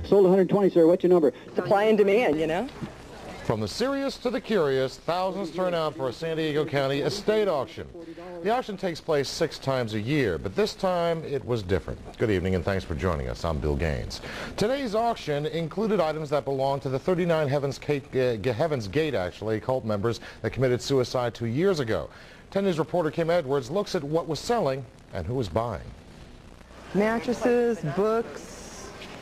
Sold 120, sir. What's your number? Supply and demand, you know. From the serious to the curious, thousands turn out for a San Diego County estate auction. The auction takes place 6 times a year, but this time it was different. Good evening and thanks for joining us. I'm Bill Gaines. Today's auction included items that belong to the 39 Heaven's Gate cult members that committed suicide 2 years ago. 10 News reporter Kim Edwards looks at what was selling and who was buying. Mattresses, books,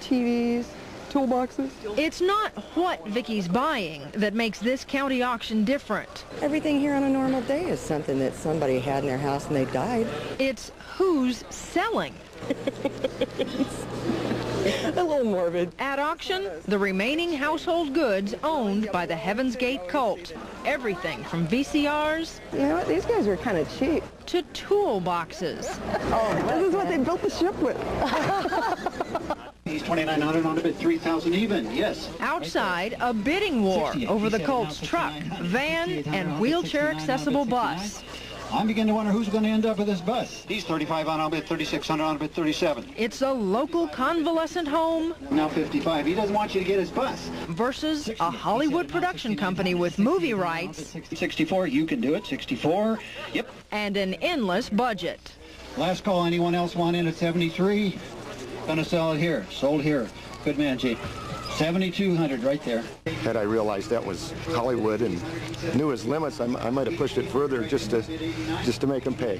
TVs, toolboxes. It's not what Vicky's buying that makes this county auction different. Everything here on a normal day is something that somebody had in their house and they died. It's who's selling. A little morbid. At auction, the remaining household goods owned by the Heaven's Gate cult. Everything from VCRs. You know what? These guys are kind of cheap. To toolboxes. Oh, this is what they built the ship with. He's 2,900 on a bid, 3,000 even. Yes. Outside, a bidding war over the cult's truck, van, and wheelchair-accessible bus. I'm beginning to wonder who's going to end up with this bus. He's 35 on a bid, 3,600 on a bid, 37. It's a local convalescent home. Now 55. He doesn't want you to get his bus. Versus a Hollywood production company with movie rights. 64, you can do it. 64. Yep. And an endless budget. Last call. Anyone else want in at 73? Gonna sell it here. Sold here. Good man, Chief. 7,200 right there. Had I realized that was Hollywood and knew his limits, I might have pushed it further just to make him pay.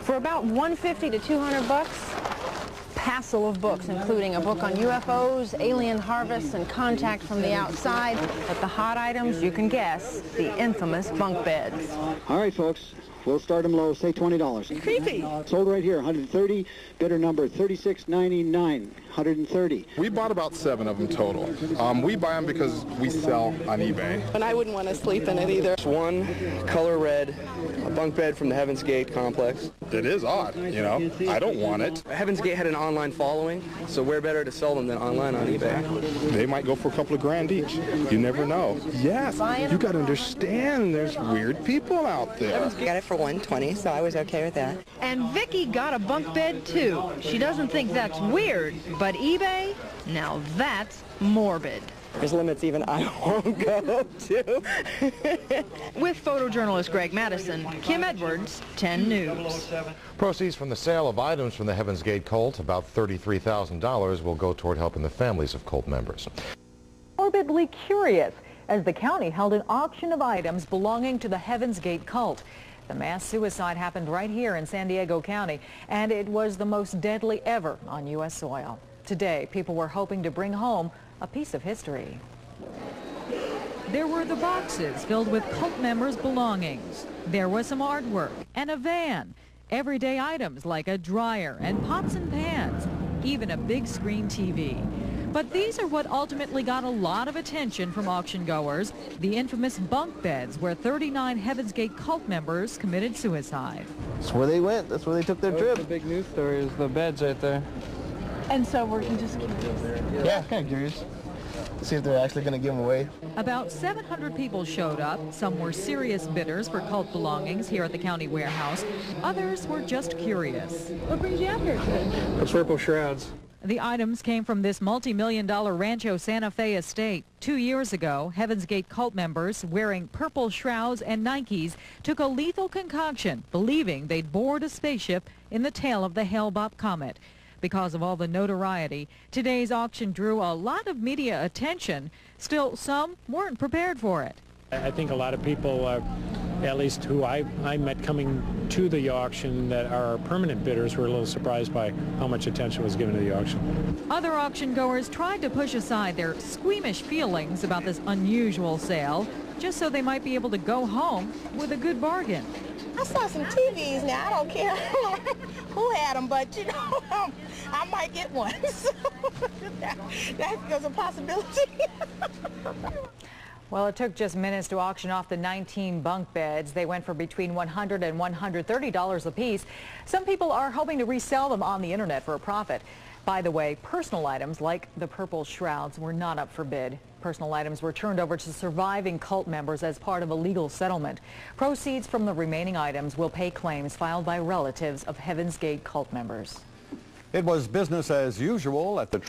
For about $150 to $200, passel of books, including a book on UFOs, alien harvests, and contact from the outside. But the hot items, you can guess, the infamous bunk beds. All right, folks. We'll start them low. Say $20. Creepy. Sold right here. 130. Bidder number 3699. 130. We bought about 7 of them total. We buy them because we sell on eBay. And I wouldn't want to sleep in it either. One color red, a bunk bed from the Heaven's Gate complex. It is odd, you know. I don't want it. Heaven's Gate had an online following, so where better to sell them than online on eBay? They might go for a couple of grand each. You never know. Yes, you got to understand there's weird people out there. Got it for 120, so I was okay with that. And Vicky got a bunk bed too. She doesn't think that's weird, but eBay, now that's morbid. There's limits even I won't go to. With photojournalist Greg Madison, Kim Edwards, 10 News. Proceeds from the sale of items from the Heaven's Gate cult, about $33,000, will go toward helping the families of cult members. Morbidly curious as the county held an auction of items belonging to the Heaven's Gate cult. The mass suicide happened right here in San Diego County, and it was the most deadly ever on U.S. soil. Today, people were hoping to bring home a piece of history. There were the boxes filled with cult members' belongings. There was some artwork and a van. Everyday items like a dryer and pots and pans, even a big screen TV. But these are what ultimately got a lot of attention from auction goers, the infamous bunk beds where 39 Heaven's Gate cult members committed suicide. That's where they went. That's where they took their trip. The big news story is the beds right there. And so we're just curious. Yeah, kind of curious to see if they're actually going to give them away. About 700 people showed up. Some were serious bidders for cult belongings here at the county warehouse. Others were just curious. What brings you out here today? The purple shrouds. The items came from this multi-million-dollar Rancho Santa Fe estate. 2 years ago, Heaven's Gate cult members wearing purple shrouds and Nikes took a lethal concoction, believing they'd board a spaceship in the tail of the Hale-Bopp comet. Because of all the notoriety, today's auction drew a lot of media attention. Still, some weren't prepared for it. I think a lot of people, at least who I met coming to the auction that are permanent bidders, were a little surprised by how much attention was given to the auction. Other auction goers tried to push aside their squeamish feelings about this unusual sale, just so they might be able to go home with a good bargain. I saw some TVs now. I don't care who had them, but, you know, I might get one. So that's a possibility. Well, it took just minutes to auction off the 19 bunk beds. They went for between $100 and $130 apiece. Some people are hoping to resell them on the internet for a profit. By the way, personal items like the purple shrouds were not up for bid. Personal items were turned over to surviving cult members as part of a legal settlement. Proceeds from the remaining items will pay claims filed by relatives of Heaven's Gate cult members. It was business as usual at the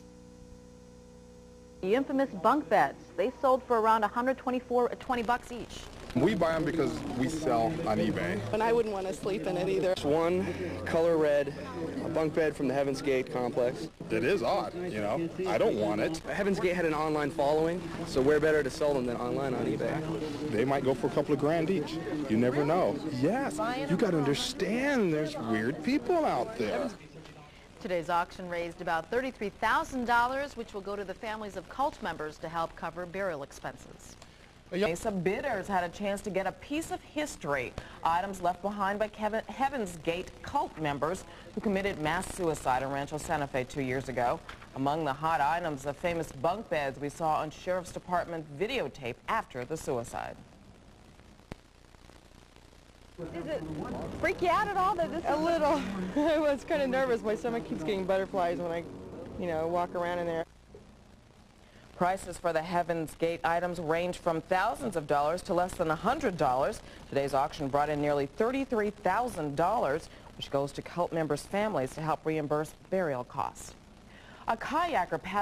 The infamous bunk beds. They sold for around $120 each. We buy them because we sell on eBay. And I wouldn't want to sleep in it either. It's one color red, a bunk bed from the Heaven's Gate complex. It is odd, you know. I don't want it. Heaven's Gate had an online following, so where better to sell them than online on eBay? They might go for a couple of grand each. You never know. Yes, you got to understand there's weird people out there. Today's auction raised about $33,000, which will go to the families of cult members to help cover burial expenses. Some bidders had a chance to get a piece of history, items left behind by Heaven's Gate cult members who committed mass suicide in Rancho Santa Fe 2 years ago. Among the hot items, the famous bunk beds we saw on Sheriff's Department videotape after the suicide. Does it freak you out at all that this is a little? I was kind of nervous. My stomach keeps getting butterflies when I, walk around in there. Prices for the Heaven's Gate items range from thousands of dollars to less than $100. Today's auction brought in nearly $33,000, which goes to cult members' families to help reimburse burial costs. A kayaker paddling